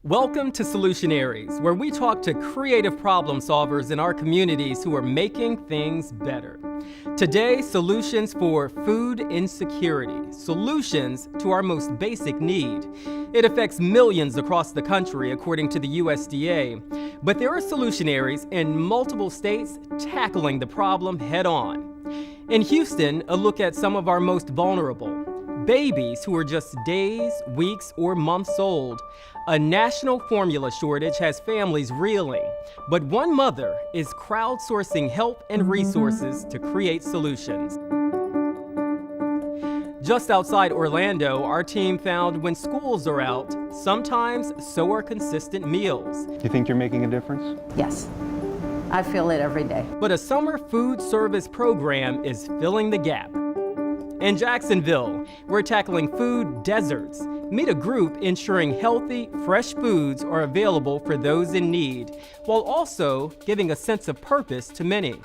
Welcome to Solutionaries, where we talk to creative problem solvers in our communities who are making things better. Today, solutions for food insecurity, solutions to our most basic need. It affects millions across the country, according to the USDA, but there are solutionaries in multiple states tackling the problem head-on. In Houston, a look at some of our most vulnerable, babies who are just days, weeks, or months old. A national formula shortage has families reeling, but one mother is crowdsourcing help and resources to create solutions. Just outside Orlando, our team found when schools are out, sometimes so are consistent meals. You think you're making a difference? Yes. I feel it every day. But a summer food service program is filling the gap. In Jacksonville, we're tackling food deserts. Meet a group ensuring healthy, fresh foods are available for those in need, while also giving a sense of purpose to many.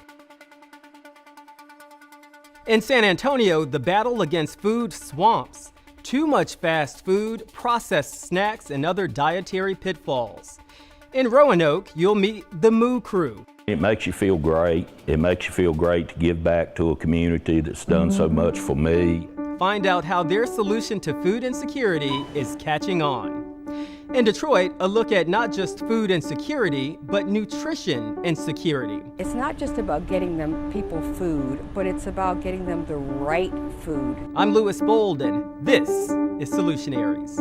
In San Antonio, the battle against food swamps. Too much fast food, processed snacks, and other dietary pitfalls. In Roanoke, you'll meet the Moo Crew. It makes you feel great. It makes you feel great to give back to a community that's done so much for me. Find out how their solution to food insecurity is catching on. In Detroit, a look at not just food insecurity, but nutrition insecurity. It's not just about getting them people food, but it's about getting them the right food. I'm Louis Bolden. This is Solutionaries.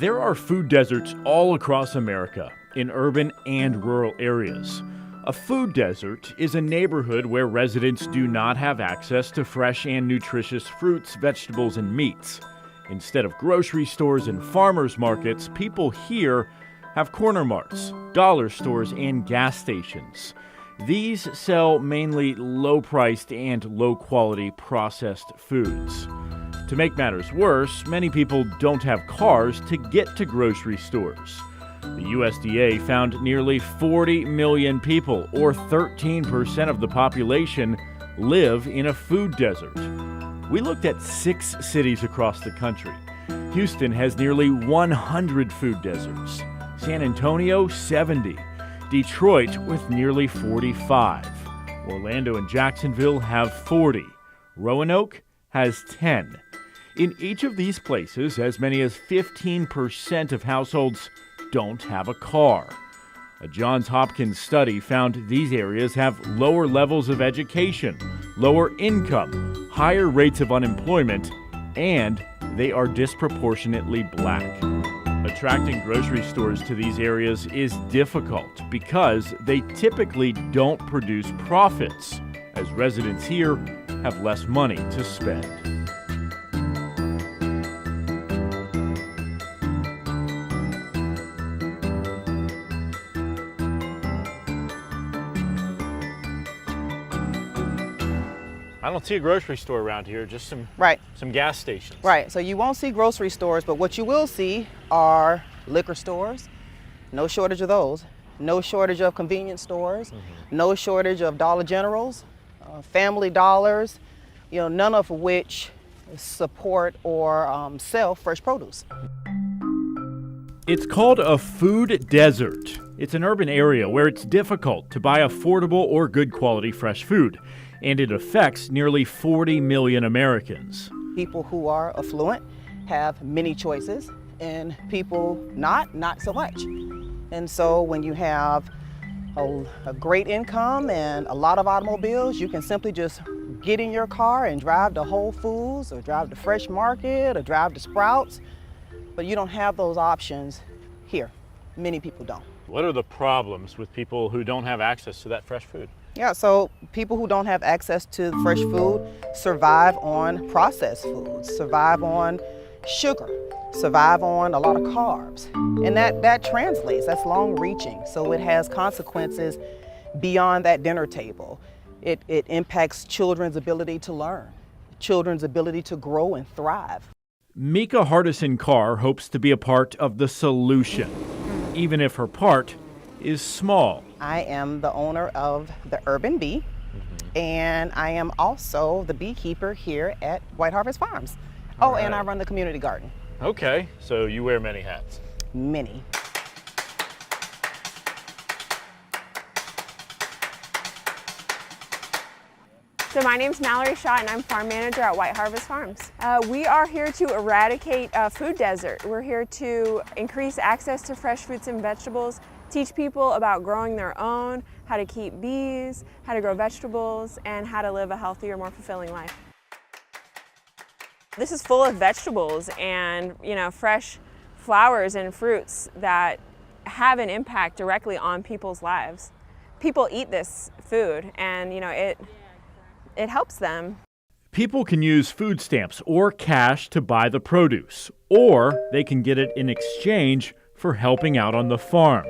There are food deserts all across America, in urban and rural areas. A food desert is a neighborhood where residents do not have access to fresh and nutritious fruits, vegetables, and meats. Instead of grocery stores and farmers markets, people here have corner marts, dollar stores, and gas stations. These sell mainly low-priced and low-quality processed foods. To make matters worse, many people don't have cars to get to grocery stores. The USDA found nearly 40 million people, or 13% of the population, live in a food desert. We looked at 6 cities across the country. Houston has nearly 100 food deserts. San Antonio, 70. Detroit with nearly 45. Orlando and Jacksonville have 40. Roanoke has 10. In each of these places, as many as 15% of households don't have a car. A Johns Hopkins study found these areas have lower levels of education, lower income, higher rates of unemployment, and they are disproportionately black. Attracting grocery stores to these areas is difficult because they typically don't produce profits, as residents here have less money to spend. I don't see a grocery store around here, just some gas stations. Right, so you won't see grocery stores, but what you will see are liquor stores. No shortage of those. No shortage of convenience stores. No shortage of Dollar Generals, Family Dollars, none of which support or sell fresh produce. It's called a food desert. It's an urban area where it's difficult to buy affordable or good quality fresh food, and it affects nearly 40 million Americans. People who are affluent have many choices, and people not so much. And so when you have a great income and a lot of automobiles, you can simply just get in your car and drive to Whole Foods or drive to Fresh Market or drive to Sprouts, but you don't have those options here. Many people don't. What are the problems with people who don't have access to that fresh food? Yeah, so people who don't have access to fresh food survive on processed foods, survive on sugar, survive on a lot of carbs. And that translates, that's long reaching. So it has consequences beyond that dinner table. It impacts children's ability to learn, children's ability to grow and thrive. Mika Hardison-Carr hopes to be a part of the solution, even if her part is small. I am the owner of the Urban Bee, and I am also the beekeeper here at White Harvest Farms. Oh, and I run the community garden. Okay, so you wear many hats. Many. So my name's Mallory Shaw, and I'm farm manager at White Harvest Farms. We are here to eradicate a food desert. We're here to increase access to fresh fruits and vegetables, teach people about growing their own, how to keep bees, how to grow vegetables, and how to live a healthier, more fulfilling life. This is full of vegetables and fresh flowers and fruits that have an impact directly on people's lives. People eat this food, and it helps them. People can use food stamps or cash to buy the produce, or they can get it in exchange for helping out on the farm.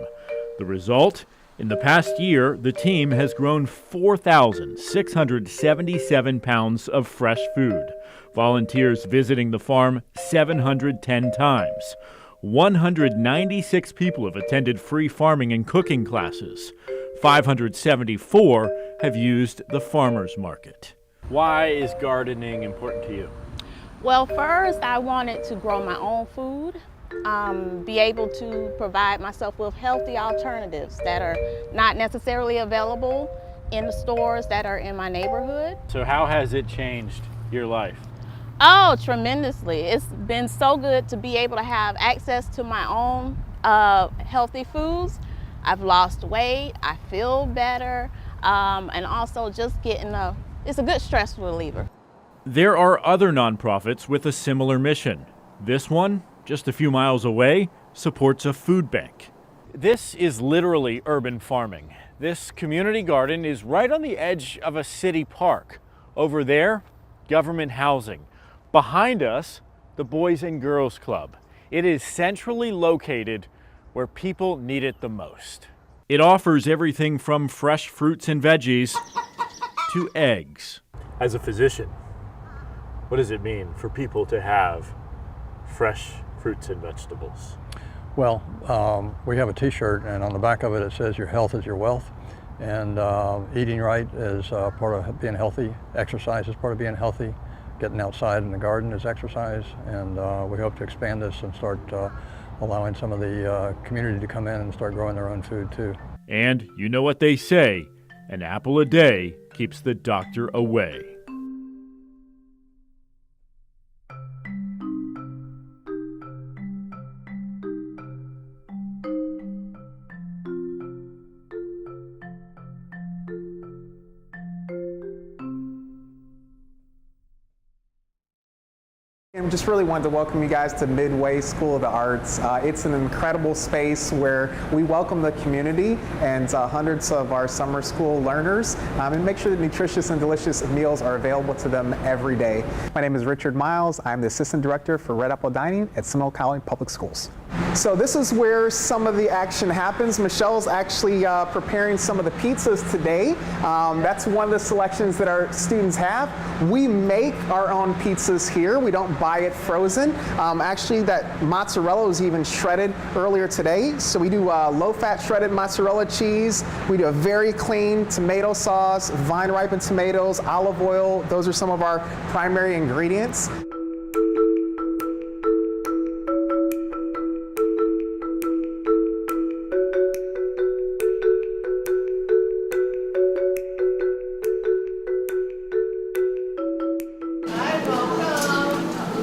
The result? In the past year, the team has grown 4,677 pounds of fresh food. Volunteers visiting the farm 710 times. 196 people have attended free farming and cooking classes. 574 have used the farmers market. Why is gardening important to you? Well, first I wanted to grow my own food, be able to provide myself with healthy alternatives that are not necessarily available in the stores that are in my neighborhood. So how has it changed your life? Oh, tremendously. It's been so good to be able to have access to my own healthy foods. I've lost weight, I feel better, and also just it's a good stress reliever. There are other nonprofits with a similar mission. This one just a few miles away, supports a food bank. This is literally urban farming. This community garden is right on the edge of a city park. Over there, government housing. Behind us, the Boys and Girls Club. It is centrally located where people need it the most. It offers everything from fresh fruits and veggies to eggs. As a physician, what does it mean for people to have fresh fruits and vegetables? Well, we have a t-shirt, and on the back of it, it says your health is your wealth. And eating right is part of being healthy. Exercise is part of being healthy. Getting outside in the garden is exercise. And we hope to expand this and start allowing some of the community to come in and start growing their own food too. And you know what they say, an apple a day keeps the doctor away. I just really wanted to welcome you guys to Midway School of the Arts. It's an incredible space where we welcome the community and hundreds of our summer school learners and make sure that nutritious and delicious meals are available to them every day. My name is Richard Miles. I'm the Assistant Director for Red Apple Dining at Seminole County Public Schools. So this is where some of the action happens. Michelle's actually preparing some of the pizzas today. That's one of the selections that our students have. We make our own pizzas here. We don't buy it frozen. Actually, that mozzarella was even shredded earlier today. So we do low-fat shredded mozzarella cheese. We do a very clean tomato sauce, vine-ripened tomatoes, olive oil. Those are some of our primary ingredients.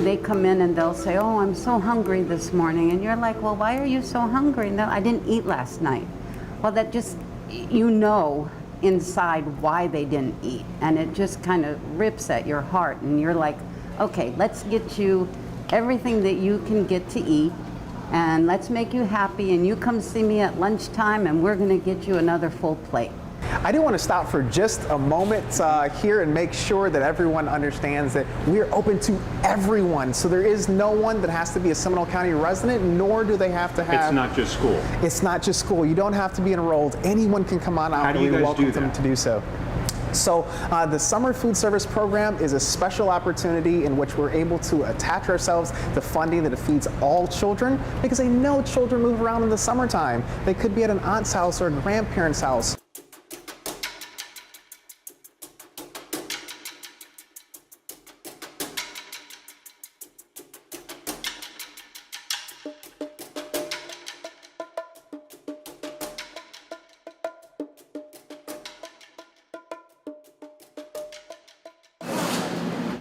They come in and they'll say, oh, I'm so hungry this morning. And you're like, well, why are you so hungry? No, I didn't eat last night. Well, that just, you know inside why they didn't eat. And it just kind of rips at your heart. And you're like, okay, let's get you everything that you can get to eat. And let's make you happy. And you come see me at lunchtime and we're going to get you another full plate. I do want to stop for just a moment here and make sure that everyone understands that we are open to everyone. So there is no one that has to be a Seminole County resident, nor do they have to have... It's not just school. It's not just school. You don't have to be enrolled. Anyone can come on out. How do you guys welcome do that? them to do so. So the summer food service program is a special opportunity in which we're able to attach ourselves to funding that feeds all children, because they know children move around in the summertime. They could be at an aunt's house or a grandparent's house.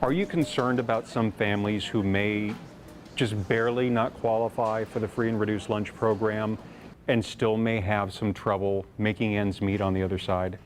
Are you concerned about some families who may just barely not qualify for the free and reduced lunch program and still may have some trouble making ends meet on the other side?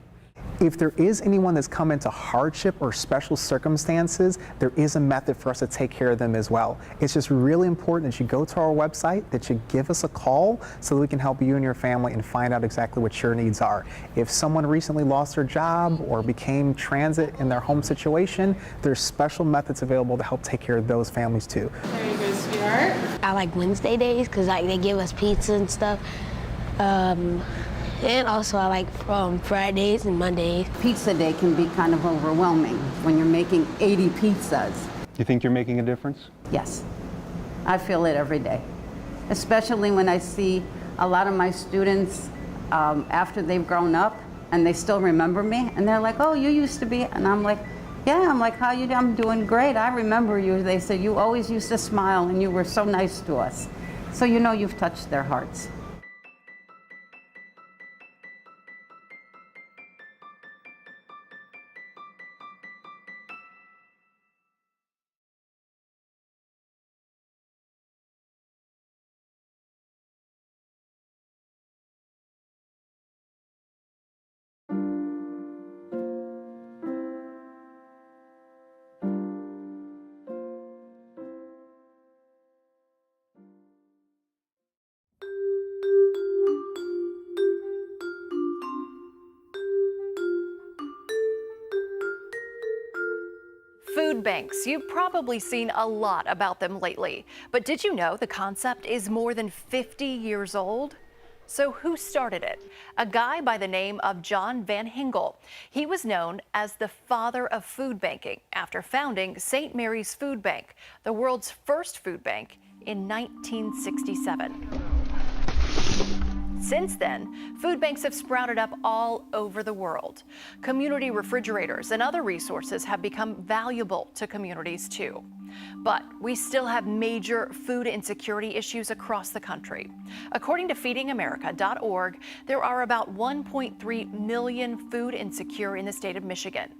If there is anyone that's come into hardship or special circumstances, there is a method for us to take care of them as well. It's just really important that you go to our website, that you give us a call so that we can help you and your family and find out exactly what your needs are. If someone recently lost their job or became transit in their home situation, there's special methods available to help take care of those families too. There you go, sweetheart. I like Wednesday days because they give us pizza and stuff. And also I like Fridays and Mondays. Pizza day can be kind of overwhelming when you're making 80 pizzas. You think you're making a difference? Yes, I feel it every day. Especially when I see a lot of my students after they've grown up and they still remember me and they're like, oh, you used to be, and I'm like, yeah, I'm like, how you doing? I'm doing great. I remember you. They said, you always used to smile and you were so nice to us. So you know you've touched their hearts. Food banks. You've probably seen a lot about them lately. But did you know the concept is more than 50 years old? So who started it? A guy by the name of John Van Hingel. He was known as the father of food banking after founding St. Mary's Food Bank, the world's first food bank, in 1967. Since then, food banks have sprouted up all over the world. Community refrigerators and other resources have become valuable to communities too. But we still have major food insecurity issues across the country. According to feedingamerica.org, there are about 1.3 million food insecure in the state of Michigan,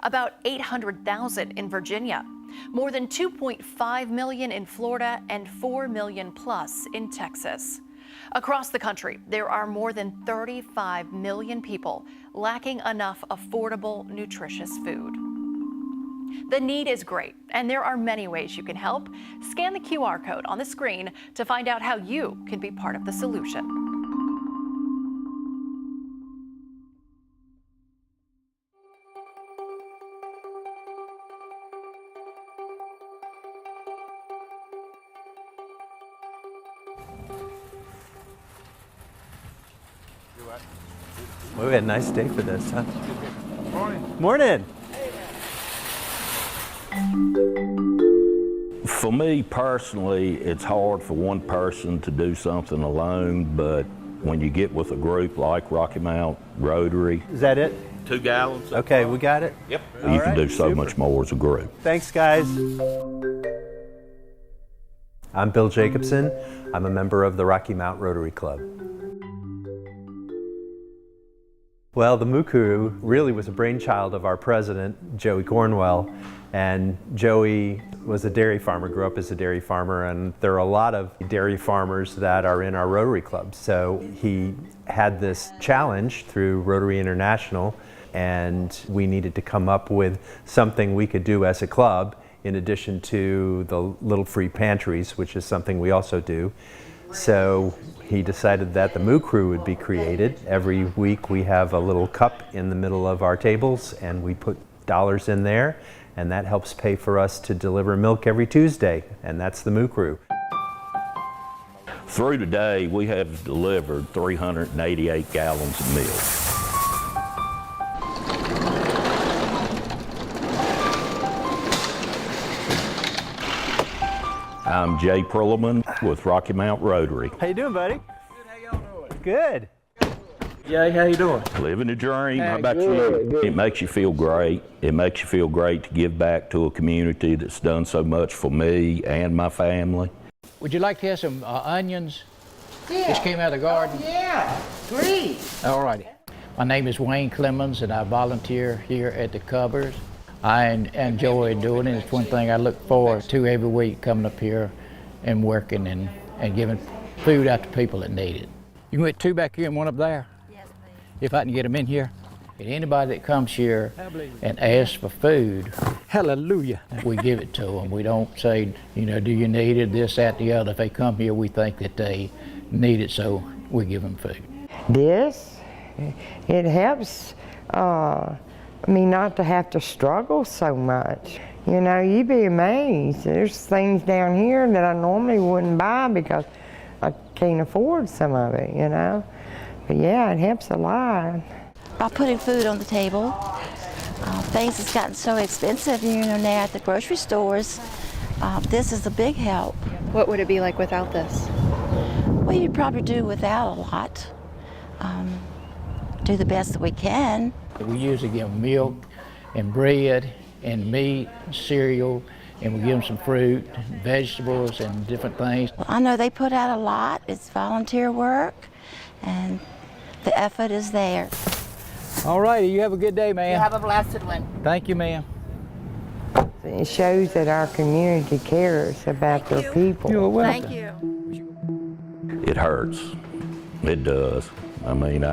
about 800,000 in Virginia, more than 2.5 million in Florida, and 4 million plus in Texas. Across the country, there are more than 35 million people lacking enough affordable, nutritious food. The need is great, and there are many ways you can help. Scan the QR code on the screen to find out how you can be part of the solution. Well, we had a nice day for this, huh? Morning. Morning. For me personally, it's hard for one person to do something alone, but when you get with a group like Rocky Mount Rotary. Is that it? 2 gallons. Okay, we got it? Yep. You can do so much more as a group. Thanks, guys. I'm Bill Jacobson. I'm a member of the Rocky Mount Rotary Club. Well, the Muku really was a brainchild of our president, Joey Cornwell. And Joey was a dairy farmer, grew up as a dairy farmer, and there are a lot of dairy farmers that are in our Rotary Club. So he had this challenge through Rotary International, and we needed to come up with something we could do as a club in addition to the little free pantries, which is something we also do. So he decided that the Moo Crew would be created. Every week we have a little cup in the middle of our tables, and we put dollars in there, and that helps pay for us to deliver milk every Tuesday, and that's the Moo Crew. Through today, we have delivered 388 gallons of milk. I'm Jay Perlman with Rocky Mount Rotary. How you doing, buddy? Good, how y'all doing? Good. Jay, how you doing? Living a dream. How about you? It makes you feel great. It makes you feel great to give back to a community that's done so much for me and my family. Would you like to have some onions? Yeah. Just came out of the garden. Yeah, great. All righty. My name is Wayne Clemens, and I volunteer here at the Covers. I enjoy doing it. It's one thing I look forward to every week, coming up here and working and giving food out to people that need it. You can get 2 back here and 1 up there. Yes, please. If I can get them in here. And anybody that comes here and asks for food, hallelujah, we give it to them. We don't say, you know, do you need it, this, that, the other. If they come here, we think that they need it, so we give them food. This, it helps me not to have to struggle so much. You know, you'd be amazed. There's things down here that I normally wouldn't buy because I can't afford some of it, you know. But yeah, it helps a lot. By putting food on the table, things have gotten so expensive, you know, now at the grocery stores. This is a big help. What would it be like without this? Well, you'd probably do without a lot. Do the best that we can. We usually give them milk and bread and meat, and cereal, and we give them some fruit, vegetables, and different things. Well, I know they put out a lot. It's volunteer work, and the effort is there. All righty, you have a good day, ma'am. You have a blessed one. Thank you, ma'am. It shows that our community cares about their people. You're welcome. Thank you. It hurts. It does. I mean,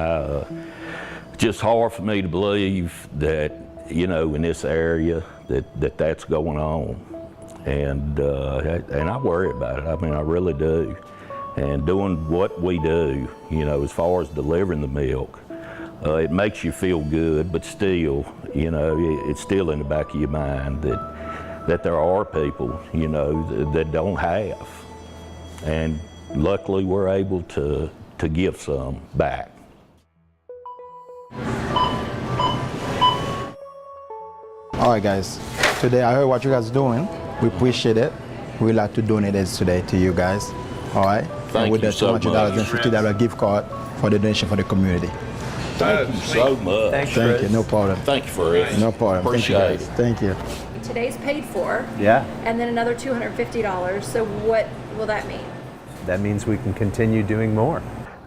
just hard for me to believe that, you know, in this area that's going on. And I worry about it. I mean, I really do. And doing what we do, you know, as far as delivering the milk, it makes you feel good, but still, you know, it's still in the back of your mind that that there are people, you know, that don't have. And luckily we're able to give some back. All right, guys. Today I heard what you guys are doing. We appreciate it. We'd like to donate it today to you guys. All right? Thank with you the so much. $250 gift card for the donation for the community. Thank you so much. Thank you. No problem. Thank you for it. No problem. Appreciate it. Thank you. Today's paid for. Yeah. And then another $250. So what will that mean? That means we can continue doing more.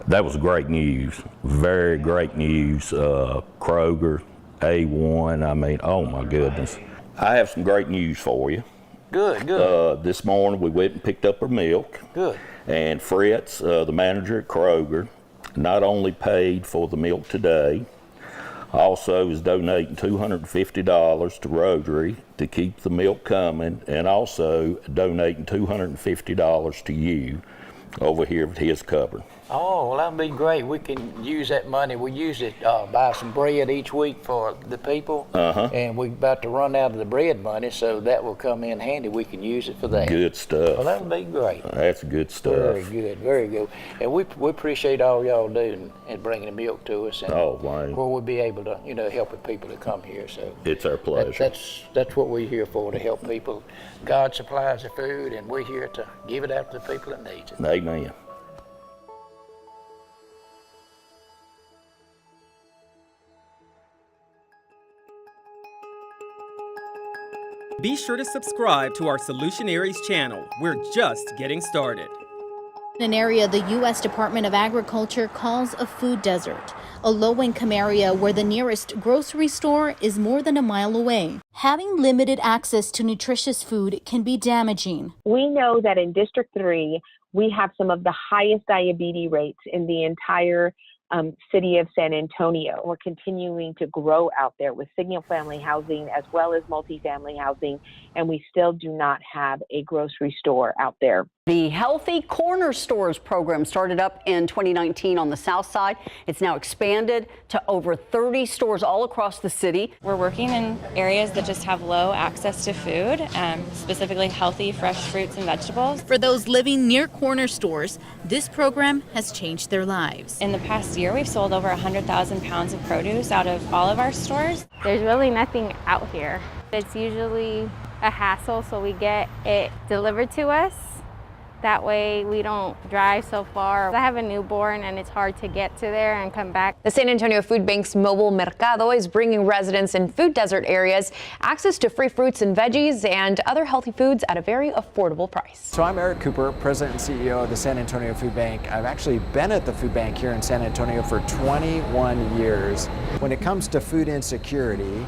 That was great news. Very great news. Kroger, A1, I mean, oh my goodness. I have some great news for you. Good, good. This morning we went and picked up our milk. Good. And Fritz, the manager at Kroger, not only paid for the milk today, also is donating $250 to Rotary to keep the milk coming, and also donating $250 to you over here at his cupboard. Oh, well, that'd be great. We can use that money. We use it, buy some bread each week for the people. And we're about to run out of the bread money, so that will come in handy. We can use it for that. Good stuff. Well, that'll be great. That's good stuff. Very good, very good. And we appreciate all y'all doing and bringing the milk to us. And Wayne. where we'll be able to, you know, help the people that come here. So it's our pleasure. That's what we're here for, to help people. God supplies the food, and we're here to give it out to the people that need it. Amen. Be sure to subscribe to our Solutionaries channel. We're just getting started. An area the U.S. Department of Agriculture calls a food desert, a low-income area where the nearest grocery store is more than a mile away. Having limited access to nutritious food can be damaging. We know that in District 3, we have some of the highest diabetes rates in the entire city of San Antonio. We're continuing to grow out there with single-family housing as well as multifamily housing, and we still do not have a grocery store out there. The Healthy Corner Stores program started up in 2019 on the south side. It's now expanded to over 30 stores all across the city. We're working in areas that just have low access to food, specifically healthy, fresh fruits and vegetables. For those living near corner stores, this program has changed their lives. In the past year, we've sold over 100,000 pounds of produce out of all of our stores. There's really nothing out here. It's usually a hassle, so we get it delivered to us. That way we don't drive so far. I have a newborn and it's hard to get to there and come back. The San Antonio Food Bank's mobile mercado is bringing residents in food desert areas access to free fruits and veggies and other healthy foods at a very affordable price. So I'm Eric Cooper, President and CEO of the San Antonio Food Bank. I've actually been at the food bank here in San Antonio for 21 years. When it comes to food insecurity,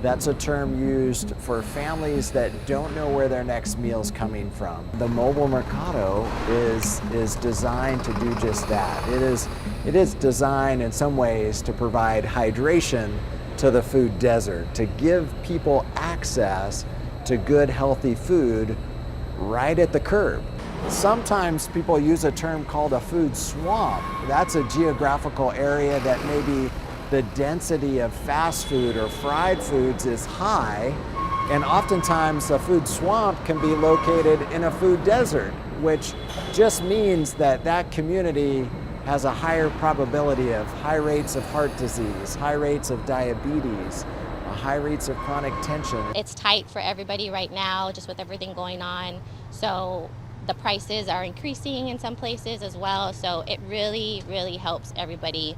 that's a term used for families that don't know where their next meal's coming from. The mobile mercado is designed to do just that. It is designed in some ways to provide hydration to the food desert, to give people access to good, healthy food right at the curb. Sometimes people use a term called a food swamp. That's a geographical area that maybe the density of fast food or fried foods is high, and oftentimes a food swamp can be located in a food desert, which just means that that community has a higher probability of high rates of heart disease, high rates of diabetes, high rates of chronic tension. It's tight for everybody right now, just with everything going on. So the prices are increasing in some places as well. So it really, really helps everybody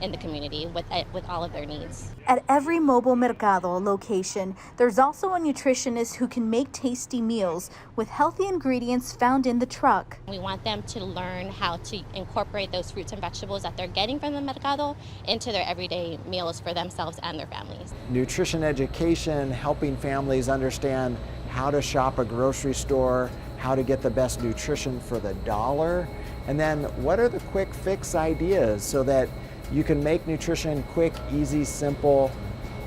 in the community with all of their needs. At every mobile mercado location, there's also a nutritionist who can make tasty meals with healthy ingredients found in the truck. We want them to learn how to incorporate those fruits and vegetables that they're getting from the mercado into their everyday meals for themselves and their families. Nutrition education, helping families understand how to shop a grocery store, how to get the best nutrition for the dollar, and then what are the quick fix ideas so that you can make nutrition quick, easy, simple.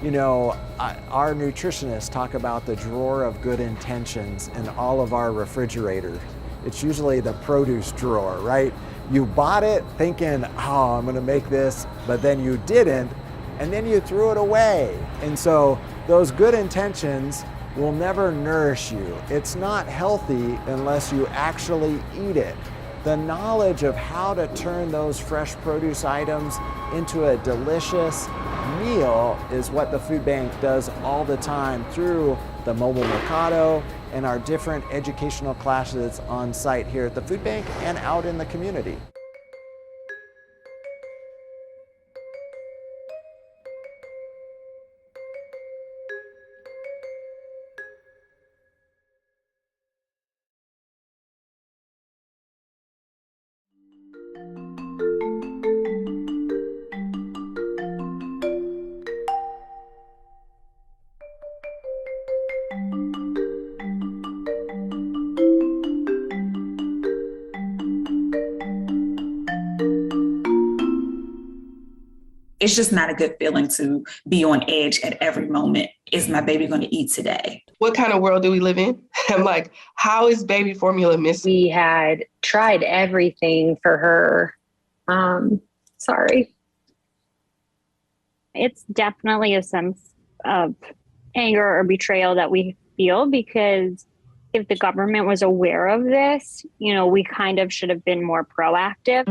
You know, our nutritionists talk about the drawer of good intentions in all of our refrigerators. It's usually the produce drawer, right? You bought it thinking, oh, I'm gonna make this, but then you didn't, and then you threw it away. And so those good intentions will never nourish you. It's not healthy unless you actually eat it. The knowledge of how to turn those fresh produce items into a delicious meal is what the food bank does all the time through the mobile mercado and our different educational classes on site here at the food bank and out in the community. It's just not a good feeling to be on edge at every moment. Is my baby going to eat today? What kind of world do we live in? I'm like, how is baby formula missing? We had tried everything for her. Sorry. It's definitely a sense of anger or betrayal that we feel, because if the government was aware of this, we kind of should have been more proactive.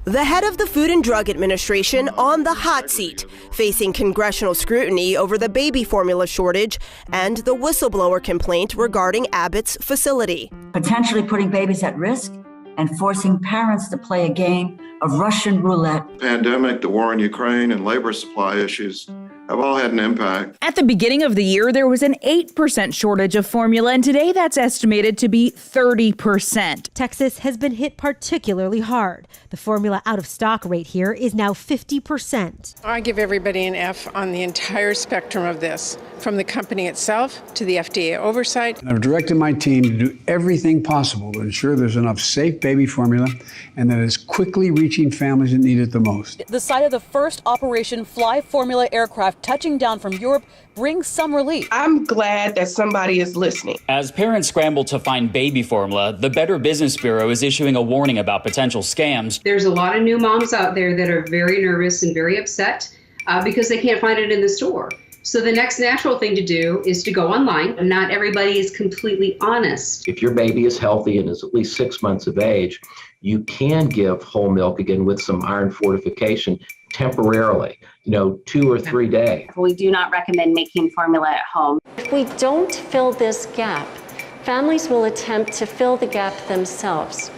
The head of the Food and Drug Administration on the hot seat, facing congressional scrutiny over the baby formula shortage and the whistleblower complaint regarding Abbott's facility. Potentially putting babies at risk and forcing parents to play a game of Russian roulette. The pandemic, the war in Ukraine, and labor supply issues have all had an impact. At the beginning of the year, there was an 8% shortage of formula, and today that's estimated to be 30%. Texas has been hit particularly hard. The formula out-of-stock rate here is now 50%. I give everybody an F on the entire spectrum of this, from the company itself to the FDA oversight. I've directed my team to do everything possible to ensure there's enough safe baby formula and that it's quickly reaching families that need it the most. The sight of the first Operation Fly Formula aircraft touching down from Europe brings some relief. I'm glad that somebody is listening. As parents scramble to find baby formula, the Better Business Bureau is issuing a warning about potential scams. There's a lot of new moms out there that are very nervous and very upset because they can't find it in the store. So the next natural thing to do is to go online. Not everybody is completely honest. If your baby is healthy and is at least 6 months of age, you can give whole milk again with some iron fortification temporarily, 2 or 3 days. We do not recommend making formula at home. If we don't fill this gap, families will attempt to fill the gap themselves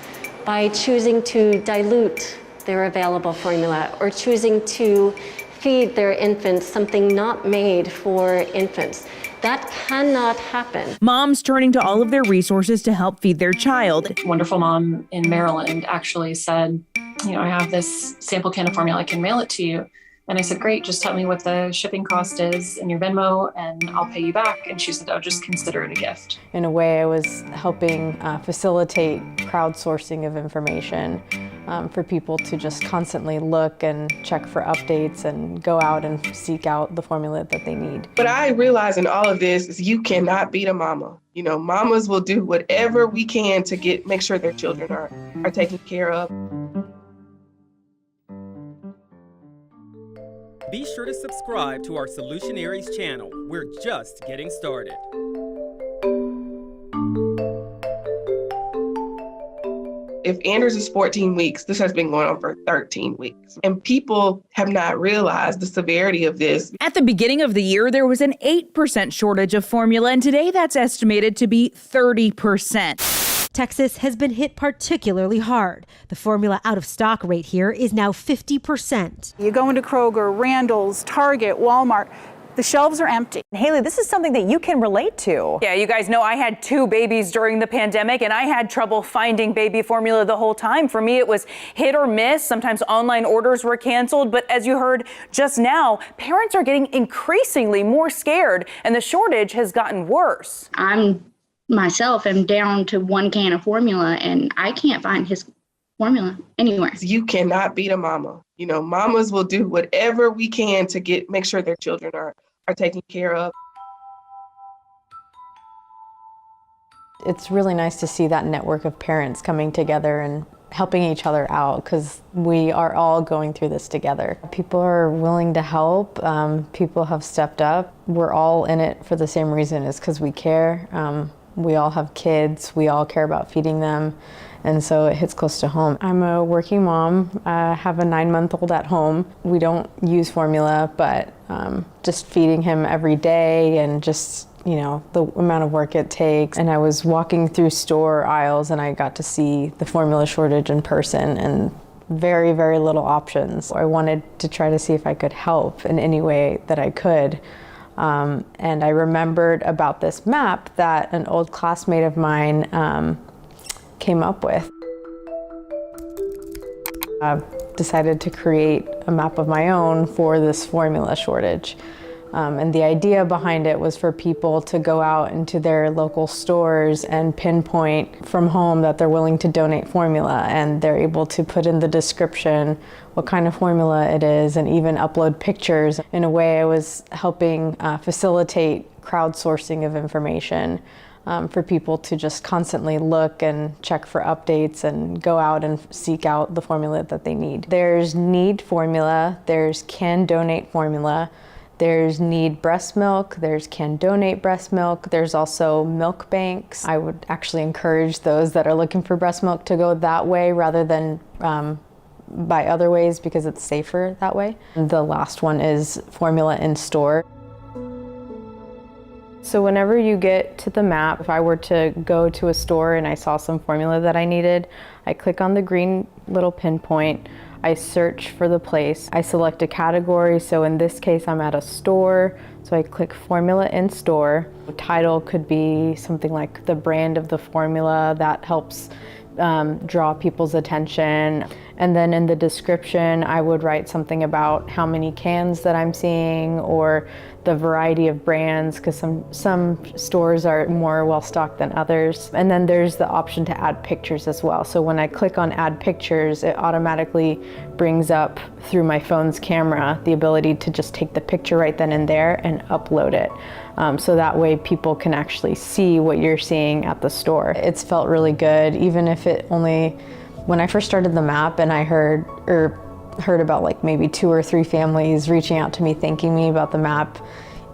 by choosing to dilute their available formula or choosing to feed their infants something not made for infants. That cannot happen. Moms turning to all of their resources to help feed their child. A wonderful mom in Maryland actually said, I have this sample can of formula, I can mail it to you. And I said, great, just tell me what the shipping cost is in your Venmo and I'll pay you back. And she said, oh, just consider it a gift. In a way, I was helping facilitate crowdsourcing of information for people to just constantly look and check for updates and go out and seek out the formula that they need. What I realize in all of this is you cannot beat a mama. Mamas will do whatever we can to make sure their children are taken care of. Be sure to subscribe to our Solutionaries channel. We're just getting started. If Anders is 14 weeks, this has been going on for 13 weeks. And people have not realized the severity of this. At the beginning of the year, there was an 8% shortage of formula, and today that's estimated to be 30%. Texas has been hit particularly hard. The formula out-of-stock rate here is now 50%. You go into Kroger, Randall's, Target, Walmart, the shelves are empty. Haley, this is something that you can relate to. Yeah, you guys know I had 2 babies during the pandemic and I had trouble finding baby formula the whole time. For me, it was hit or miss. Sometimes online orders were canceled. But as you heard just now, parents are getting increasingly more scared and the shortage has gotten worse. Myself am down to 1 can of formula and I can't find his formula anywhere. You cannot beat a mama. Mamas will do whatever we can to make sure their children are taken care of. It's really nice to see that network of parents coming together and helping each other out because we are all going through this together. People are willing to help. People have stepped up. We're all in it for the same reason, is because we care. We all have kids. We all care about feeding them. And so it hits close to home. I'm a working mom. I have a 9-month-old at home. We don't use formula, but just feeding him every day and just, you know, the amount of work it takes. And I was walking through store aisles and I got to see the formula shortage in person and very, very little options. I wanted to try to see if I could help in any way that I could. And I remembered about this map that an old classmate of mine came up with. I decided to create a map of my own for this formula shortage. And the idea behind it was for people to go out into their local stores and pinpoint from home that they're willing to donate formula, and they're able to put in the description what kind of formula it is and even upload pictures. In a way, I was helping facilitate crowdsourcing of information for people to just constantly look and check for updates and go out and seek out the formula that they need. There's need formula, there's can donate formula, there's need breast milk, there's can donate breast milk, there's also milk banks. I would actually encourage those that are looking for breast milk to go that way rather than by other ways because it's safer that way. The last one is formula in store. So whenever you get to the map, if I were to go to a store and I saw some formula that I needed, I click on the green little pinpoint, I search for the place, I select a category, so in this case I'm at a store, so I click formula in store. The title could be something like the brand of the formula that helps draw people's attention. And then in the description, I would write something about how many cans that I'm seeing or the variety of brands, because some stores are more well-stocked than others. And then there's the option to add pictures as well. So when I click on add pictures, it automatically brings up through my phone's camera the ability to just take the picture right then and there and upload it. So that way people can actually see what you're seeing at the store. It's felt really good, even if it only, when I first started the map and I heard about like maybe 2 or 3 families reaching out to me, thanking me about the map,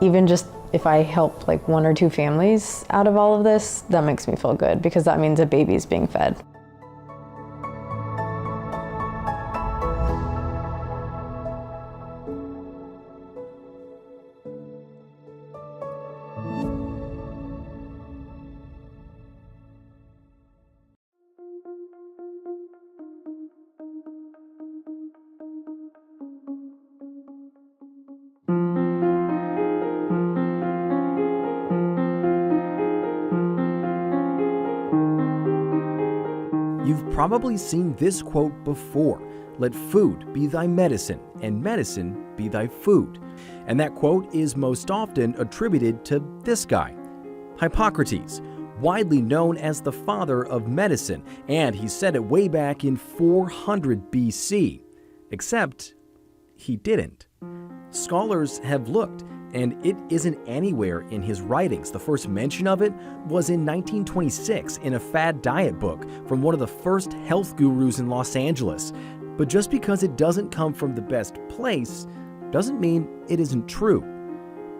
even just if I help like 1 or 2 families out of all of this, that makes me feel good because that means a baby's being fed. You've probably seen this quote before: "Let food be thy medicine, and medicine be thy food." And that quote is most often attributed to this guy, Hippocrates, widely known as the father of medicine, and he said it way back in 400 BC. Except he didn't. Scholars have looked, and it isn't anywhere in his writings. The first mention of it was in 1926 in a fad diet book from one of the first health gurus in Los Angeles. But just because it doesn't come from the best place doesn't mean it isn't true.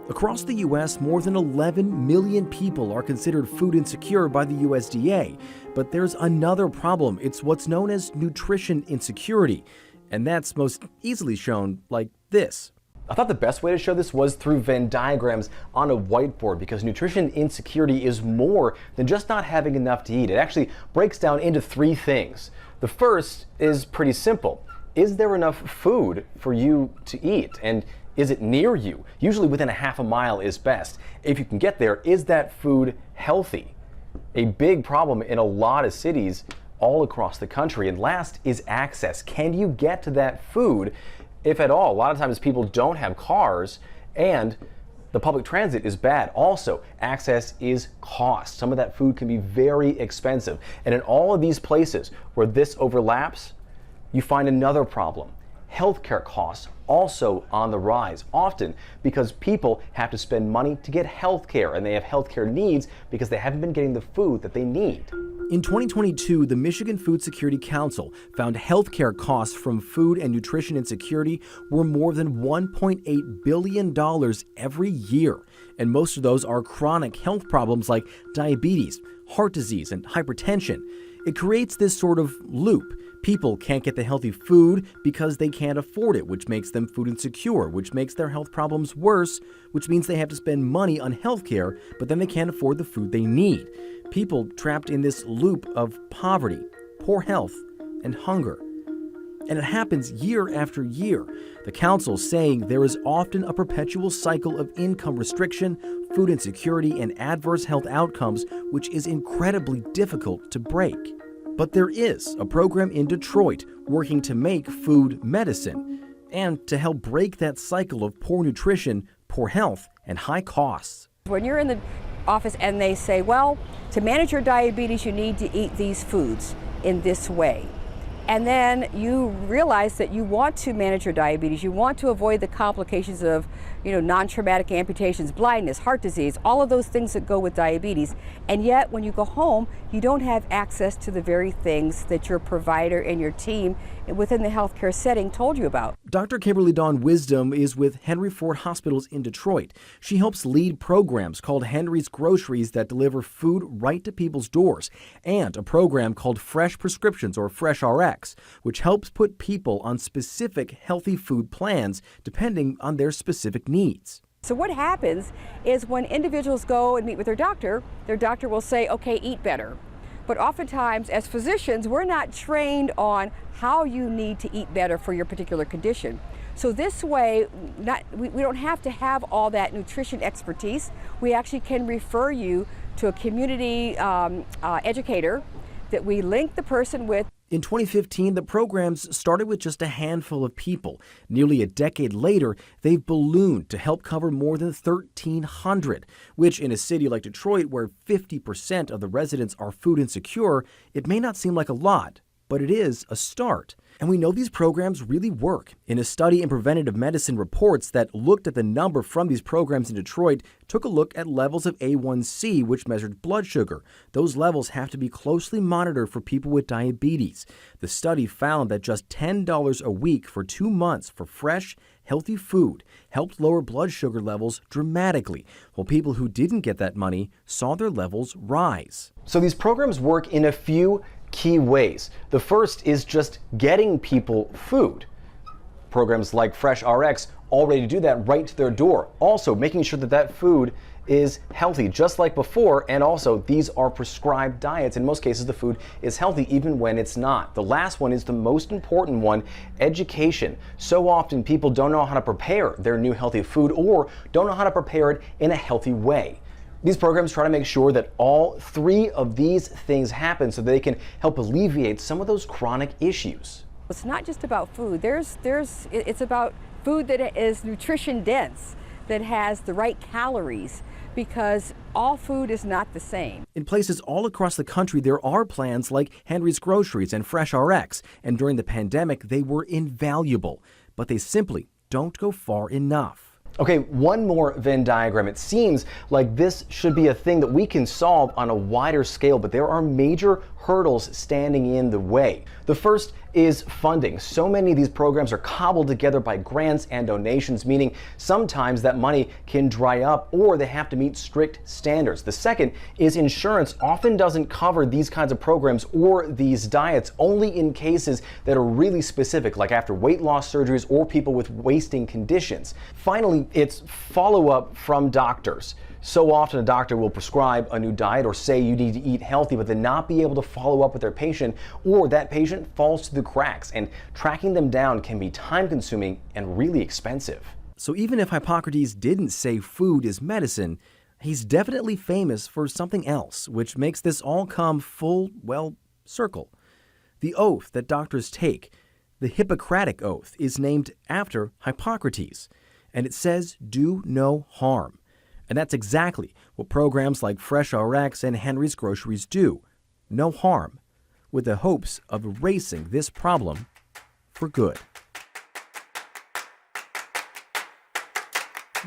Across the U.S., more than 11 million people are considered food insecure by the USDA. But there's another problem. It's what's known as nutrition insecurity. And that's most easily shown like this. I thought the best way to show this was through Venn diagrams on a whiteboard, because nutrition insecurity is more than just not having enough to eat. It actually breaks down into 3 things. The first is pretty simple. Is there enough food for you to eat? And is it near you? Usually within a half a mile is best. If you can get there, is that food healthy? A big problem in a lot of cities all across the country. And last is access. Can you get to that food, if at all? A lot of times people don't have cars, and the public transit is bad. Also, access is cost. Some of that food can be very expensive. And in all of these places where this overlaps, you find another problem: healthcare costs also on the rise, often because people have to spend money to get healthcare, and they have healthcare needs because they haven't been getting the food that they need. In 2022, the Michigan Food Security Council found healthcare costs from food and nutrition insecurity were more than $1.8 billion every year. And most of those are chronic health problems like diabetes, heart disease, and hypertension. It creates this sort of loop. People can't get the healthy food because they can't afford it, which makes them food insecure, which makes their health problems worse, which means they have to spend money on healthcare, but then they can't afford the food they need. People trapped in this loop of poverty, poor health, and hunger. And it happens year after year. The council saying there is often a perpetual cycle of income restriction, food insecurity, and adverse health outcomes, which is incredibly difficult to break. But there is a program in Detroit working to make food medicine and to help break that cycle of poor nutrition, poor health, and high costs. When you're in the office and they say, well, to manage your diabetes, you need to eat these foods in this way. And then you realize that you want to manage your diabetes, you want to avoid the complications of, non-traumatic amputations, blindness, heart disease, all of those things that go with diabetes. And yet when you go home, you don't have access to the very things that your provider and your team within the healthcare setting told you about. Dr. Kimberly Dawn Wisdom is with Henry Ford Hospitals in Detroit. She helps lead programs called Henry's Groceries that deliver food right to people's doors, and a program called Fresh Prescriptions, or Fresh RX, which helps put people on specific healthy food plans depending on their specific needs. So what happens is when individuals go and meet with their doctor will say, okay, eat better. But oftentimes as physicians, we're not trained on how you need to eat better for your particular condition. So this way, we don't have to have all that nutrition expertise. We actually can refer you to a community educator that we link the person with. In 2015, the programs started with just a handful of people. Nearly a decade later, they've ballooned to help cover more than 1,300, which in a city like Detroit, where 50% of the residents are food insecure, it may not seem like a lot, but it is a start. And we know these programs really work. In a study in Preventative Medicine Reports that looked at the number from these programs in Detroit, took a look at levels of A1C, which measured blood sugar. Those levels have to be closely monitored for people with diabetes. The study found that just $10 a week for 2 months for fresh, healthy food helped lower blood sugar levels dramatically, while people who didn't get that money saw their levels rise. So these programs work in a few key ways. The first is just getting people food. Programs like Fresh RX already do that right to their door. Also making sure that that food is healthy just like before, and also these are prescribed diets. In most cases the food is healthy even when it's not. The last one is the most important one, education. So often people don't know how to prepare their new healthy food or don't know how to prepare it in a healthy way. These programs try to make sure that all three of these things happen so they can help alleviate some of those chronic issues. It's not just about food. It's about food that is nutrition dense, that has the right calories, because all food is not the same. In places all across the country, there are plans like Henry's Groceries and Fresh RX, and during the pandemic, they were invaluable, but they simply don't go far enough. Okay, one more Venn diagram. It seems like this should be a thing that we can solve on a wider scale, but there are major hurdles standing in the way. The first is funding. So many of these programs are cobbled together by grants and donations, meaning sometimes that money can dry up or they have to meet strict standards. The second is insurance often doesn't cover these kinds of programs or these diets, only in cases that are really specific, like after weight loss surgeries or people with wasting conditions. Finally, it's follow-up from doctors. So often a doctor will prescribe a new diet or say you need to eat healthy, but then not be able to follow up with their patient, or that patient falls through the cracks, and tracking them down can be time-consuming and really expensive. So even if Hippocrates didn't say food is medicine, he's definitely famous for something else, which makes this all come full, circle. The oath that doctors take, the Hippocratic Oath, is named after Hippocrates, and it says do no harm. And that's exactly what programs like Fresh RX and Henry's Groceries do. No harm, with the hopes of erasing this problem for good.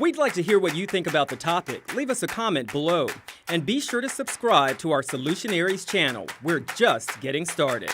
We'd like to hear what you think about the topic. Leave us a comment below. And be sure to subscribe to our Solutionaries channel. We're just getting started.